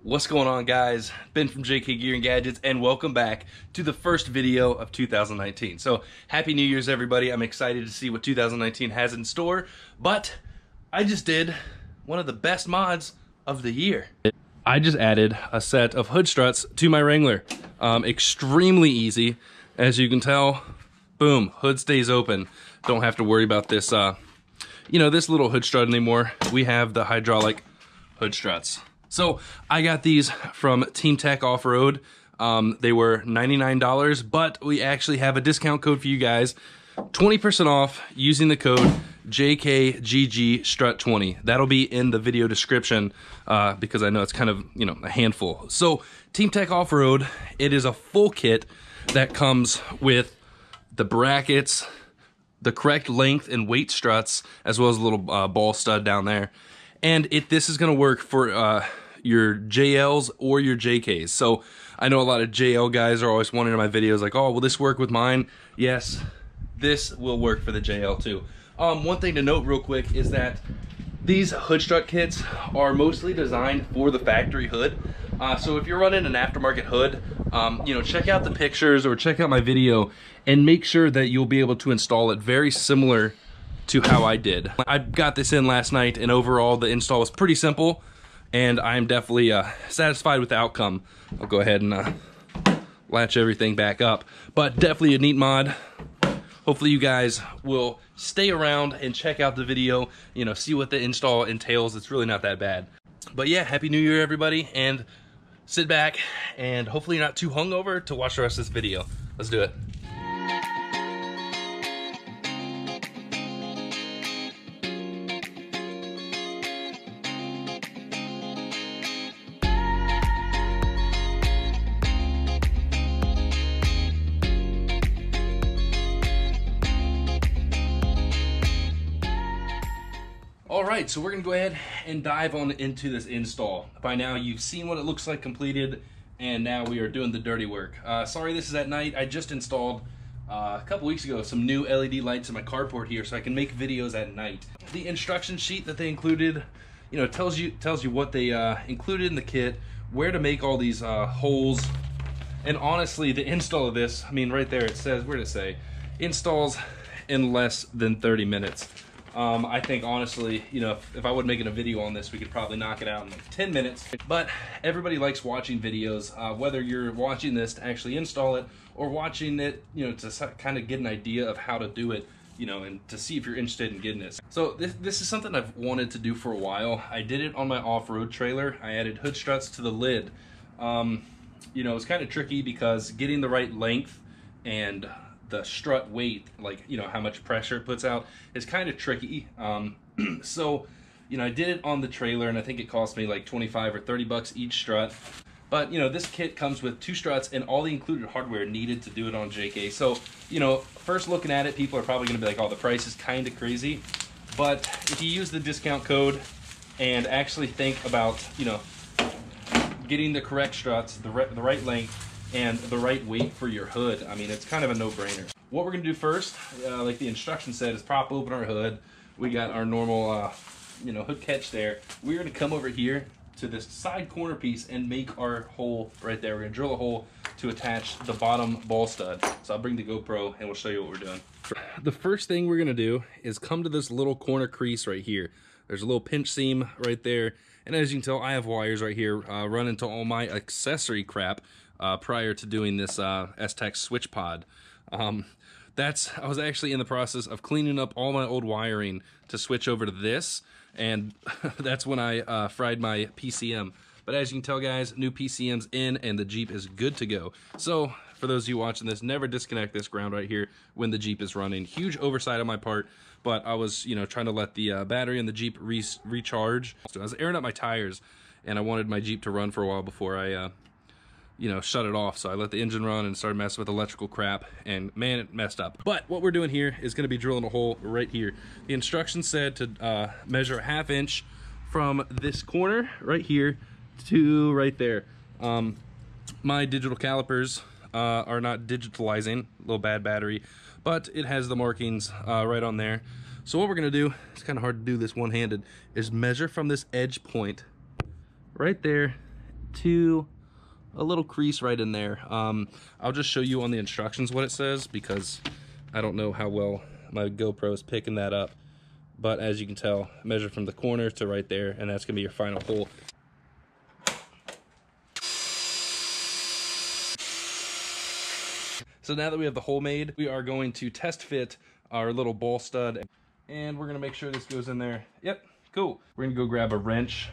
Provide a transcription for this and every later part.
What's going on, guys? Ben from JK Gear and Gadgets, and welcome back to the first video of 2019. So happy New Year's, everybody. I'm excited to see what 2019 has in store, but I just did one of the best mods of the year. I just added a set of hood struts to my Wrangler. Extremely easy. As you can tell, boom, hood stays open. Don't have to worry about this, this little hood strut anymore. We have the hydraulic hood struts. So I got these from Team Tech Off-Road. They were $99, but we actually have a discount code for you guys. 20% off using the code JKGGStrut20. That'll be in the video description because I know it's kind of, a handful. So Team Tech Off-Road, it is a full kit that comes with the brackets, the correct length and weight struts, as well as a little ball stud down there. And this is going to work for your JLs or your JKs. So I know a lot of JL guys are always wondering in my videos like, oh, will this work with mine? Yes, this will work for the JL too. One thing to note real quick is that these hood strut kits are mostly designed for the factory hood. So if you're running an aftermarket hood, check out the pictures or check out my video and make sure that you'll be able to install it very similar to how I did. I got this in last night, and overall the install was pretty simple, and I'm definitely satisfied with the outcome. I'll go ahead and latch everything back up, but definitely a neat mod. Hopefully you guys will stay around and check out the video, see what the install entails. It's really not that bad. But yeah, Happy New Year, everybody, and sit back, and hopefully you're not too hungover to watch the rest of this video. Let's do it. Alright, so we're going to go ahead and dive on into this install. By now you've seen what it looks like completed, and now we are doing the dirty work. Sorry this is at night. I just installed a couple weeks ago some new LED lights in my carport here so I can make videos at night. The instruction sheet that they included, tells you what they included in the kit, where to make all these holes, and honestly the install of this, right there it says, where did it say? Installs in less than 30 minutes. I think honestly, if I would make a video on this, we could probably knock it out in like 10 minutes. But everybody likes watching videos, whether you're watching this to actually install it or watching it, to kind of get an idea of how to do it, and to see if you're interested in getting this. So this is something I've wanted to do for a while. I did it on my off-road trailer. I added hood struts to the lid. It's kind of tricky because getting the right length and the strut weight, how much pressure it puts out, is kind of tricky. So I did it on the trailer, and I think it cost me like 25 or 30 bucks each strut. But this kit comes with 2 struts and all the included hardware needed to do it on JK. So first looking at it, people are probably gonna be like, oh, the price is kind of crazy. But if you use the discount code and actually think about getting the correct struts, the right length, and the right weight for your hood, it's kind of a no-brainer. What we're gonna do first, like the instruction said, is prop open our hood. We got our normal, hood catch there. We're gonna come over here to this side corner piece and make our hole right there. We're gonna drill a hole to attach the bottom ball stud. So I'll bring the GoPro and we'll show you what we're doing. The first thing we're gonna do is come to this little corner crease right here. There's a little pinch seam right there. And as you can tell, I have wires right here running to all my accessory crap prior to doing this S-Tech switch pod. I was actually in the process of cleaning up all my old wiring to switch over to this, and that's when I fried my PCM. But as you can tell, guys, new PCM's in and the Jeep is good to go. So for those of you watching this, never disconnect this ground right here when the Jeep is running. Huge oversight on my part, but I was trying to let the battery in the Jeep recharge. So I was airing up my tires, and I wanted my Jeep to run for a while before I shut it off. So I let the engine run and started messing with electrical crap, and man, it messed up. But what we're doing here is going to be drilling a hole right here. The instructions said to measure a 1/2 inch from this corner right here to right there. My digital calipers are not digitalizing, a little bad battery, but it has the markings right on there. So what we're gonna do, it's kind of hard to do this one-handed, is measure from this edge point right there to a little crease right in there. I'll just show you on the instructions what it says, because I don't know how well my GoPro is picking that up. But as you can tell, measure from the corner to right there, and that's gonna be your final hole. So now that we have the hole made, we are going to test fit our little ball stud, and we're gonna make sure this goes in there. Yep, cool. We're gonna go grab a wrench,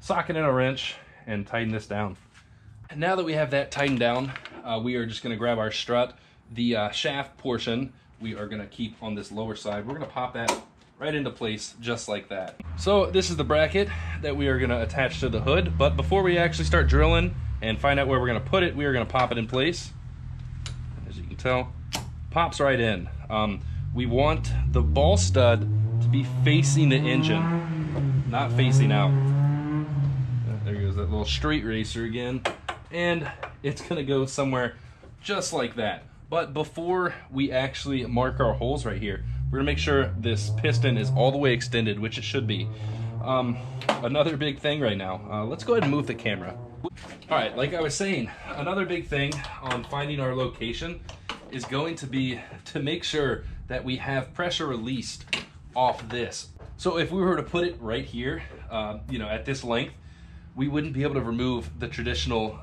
socket in a wrench, and tighten this down. And now that we have that tightened down, we are just gonna grab our strut. The shaft portion, we are gonna keep on this lower side. We're gonna pop that right into place, just like that. So this is the bracket that we are gonna attach to the hood, but before we actually start drilling and find out where we're gonna put it, we are gonna pop it in place. As you can tell, pops right in. We want the ball stud to be facing the engine, not facing out. There goes that little street racer again. And it's gonna go somewhere just like that. But before we actually mark our holes right here, we're gonna make sure this piston is all the way extended, which it should be. Another big thing right now, let's go ahead and move the camera. All right, like I was saying, another big thing on finding our location is going to be to make sure that we have pressure released off this. So if we were to put it right here, you know, at this length, we wouldn't be able to remove the traditional,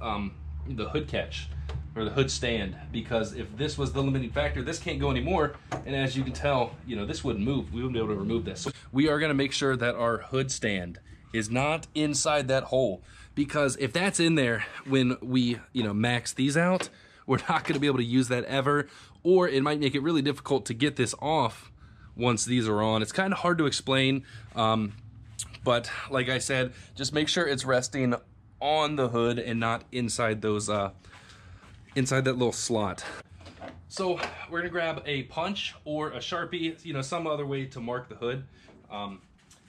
the hood catch or the hood stand, because if this was the limiting factor, this can't go anymore. And as you can tell, you know, this wouldn't move. We wouldn't be able to remove this. So we are gonna make sure that our hood stand is not inside that hole, because if that's in there when we, you know, max these out, we're not gonna be able to use that ever, or it might make it really difficult to get this off once these are on. It's kind of hard to explain, but like I said, just make sure it's resting on the hood and not inside those, inside that little slot. So we're gonna grab a punch or a Sharpie, you know, some other way to mark the hood.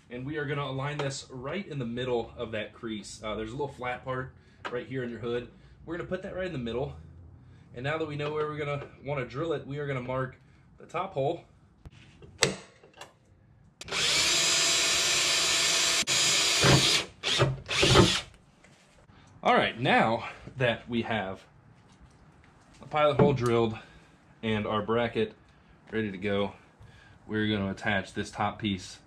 And we are gonna align this right in the middle of that crease. There's a little flat part right here in your hood. We're gonna put that right in the middle. And now that we know where we're gonna wanna drill it, we are gonna mark the top hole. All right, now that we have a pilot hole drilled and our bracket ready to go, we're gonna attach this top piece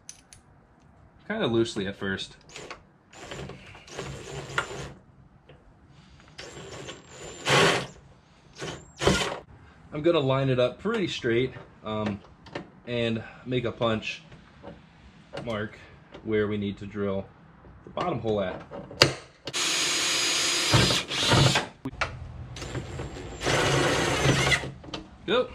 kind of loosely at first. I'm gonna line it up pretty straight and make a punch mark where we need to drill the bottom hole at. Go.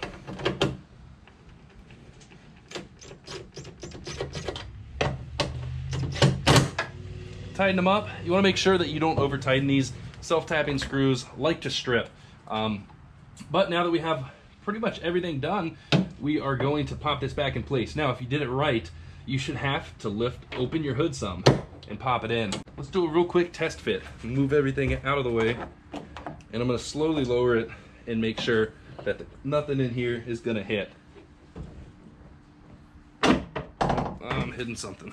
Tighten them up. You want to make sure that you don't over tighten these. Self-tapping screws like to strip. But now that we have pretty much everything done, we are going to pop this back in place. Now, if you did it right, you should have to open your hood some and pop it in. Let's do a real quick test fit. Move everything out of the way, and I'm gonna slowly lower it and make sure that nothing in here is gonna hit. I'm hitting something.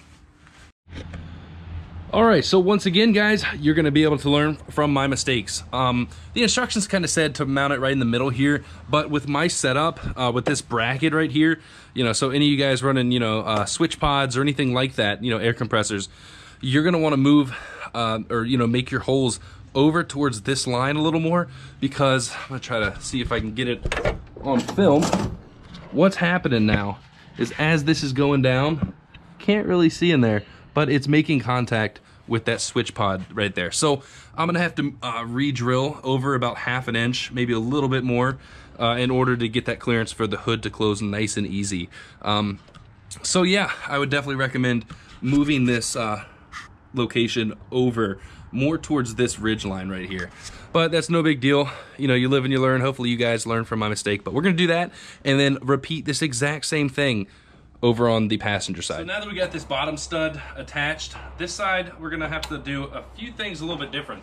All right, so once again, guys, you're gonna be able to learn from my mistakes. The instructions kind of said to mount it right in the middle here, but with my setup, with this bracket right here, you know, so any of you guys running, you know, switch pods or anything like that, you know, air compressors, you're gonna wanna move, or, you know, make your holes over towards this line a little more, because I'm gonna try to see if I can get it on film. What's happening now is as this is going down, can't really see in there, but it's making contact with that switch pod right there. So I'm gonna have to re-drill over about 1/2 inch, maybe a little bit more, in order to get that clearance for the hood to close nice and easy. So yeah, I would definitely recommend moving this location over more towards this ridge line right here. But that's no big deal. You know, you live and you learn. Hopefully you guys learn from my mistake. But we're gonna do that and then repeat this exact same thing over on the passenger side. So now that we got this bottom stud attached, this side we're gonna have to do a few things a little bit different.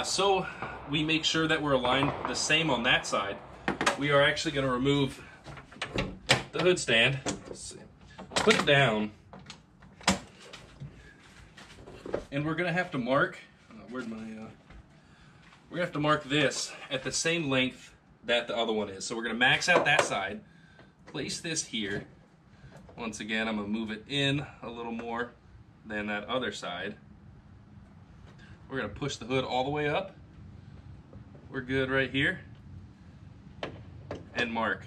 So we make sure that we're aligned the same on that side. We are actually gonna remove the hood stand, put it down, and we're gonna have to mark where'd my, we're gonna have to mark this at the same length that the other one is. So we're gonna max out that side, place this here. Once again, I'm gonna move it in a little more than that other side. We're gonna push the hood all the way up. We're good right here. And mark.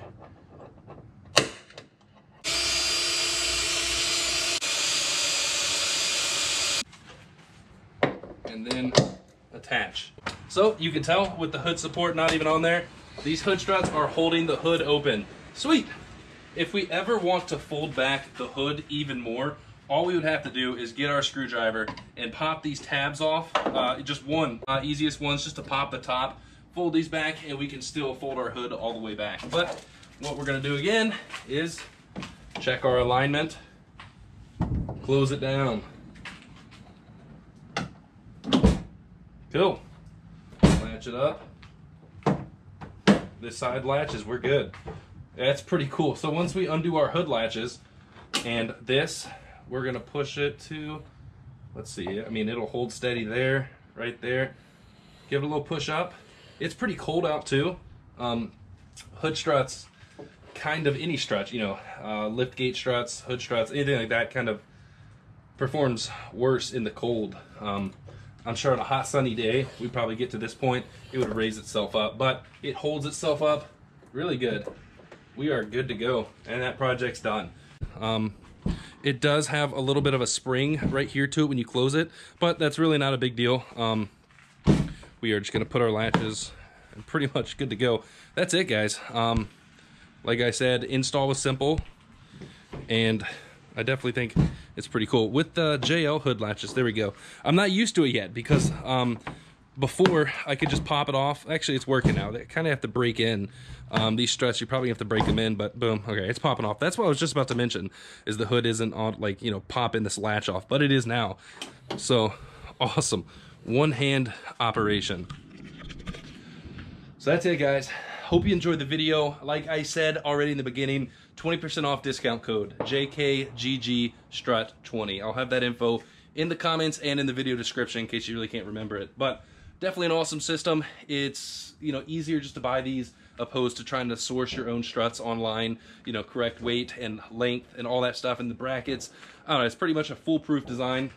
And then attach. So you can tell with the hood support not even on there, these hood struts are holding the hood open. Sweet. If we ever want to fold back the hood even more, all we would have to do is get our screwdriver and pop these tabs off. Just one, easiest one's just to pop the top, fold these back, and we can still fold our hood all the way back. But what we're gonna do again is check our alignment, close it down. Cool. Latch it up. This side latches, we're good. That's pretty cool. So once we undo our hood latches and this, we're gonna push it to, let's see, I mean, it'll hold steady there, right there. Give it a little push up. It's pretty cold out too. Hood struts, kind of any strut, you know, lift gate struts, hood struts, anything like that kind of performs worse in the cold. I'm sure on a hot sunny day, we'd probably get to this point, it would raise itself up, but it holds itself up really good. We are good to go, and that project's done. It does have a little bit of a spring right here to it when you close it, but that's really not a big deal. We are just gonna put our latches and pretty much good to go. That's it, guys. Like I said, install was simple, and I definitely think it's pretty cool. With the JL hood latches, there we go. I'm not used to it yet because before I could just pop it off. Actually, it's working now. They kind of have to break in. These struts, you probably have to break them in, but boom, okay, it's popping off. That's what I was just about to mention, is the hood isn't on, like, you know, popping this latch off, but it is now. So, awesome. One-hand operation. So that's it, guys. Hope you enjoyed the video. Like I said already in the beginning, 20% off discount code JKGGStrut20. I'll have that info in the comments and in the video description in case you really can't remember it. But definitely an awesome system. It's, you know, easier just to buy these opposed to trying to source your own struts online, you know, correct weight and length and all that stuff in the brackets. I don't know, it's pretty much a foolproof design.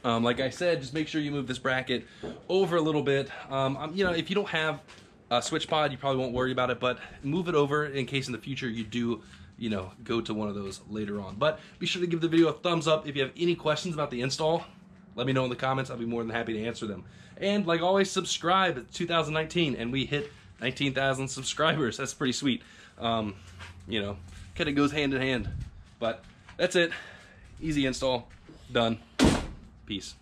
Like I said, just make sure you move this bracket over a little bit. You know, if you don't have a switch pod, you probably won't worry about it, but move it over in case in the future you do, you know, go to one of those later on. But be sure to give the video a thumbs up. If you have any questions about the install, let me know in the comments. I'll be more than happy to answer them. And like always, subscribe. It's 2019 and we hit 19,000 subscribers. That's pretty sweet. You know, kind of goes hand in hand. But that's it. Easy install. Done. Peace.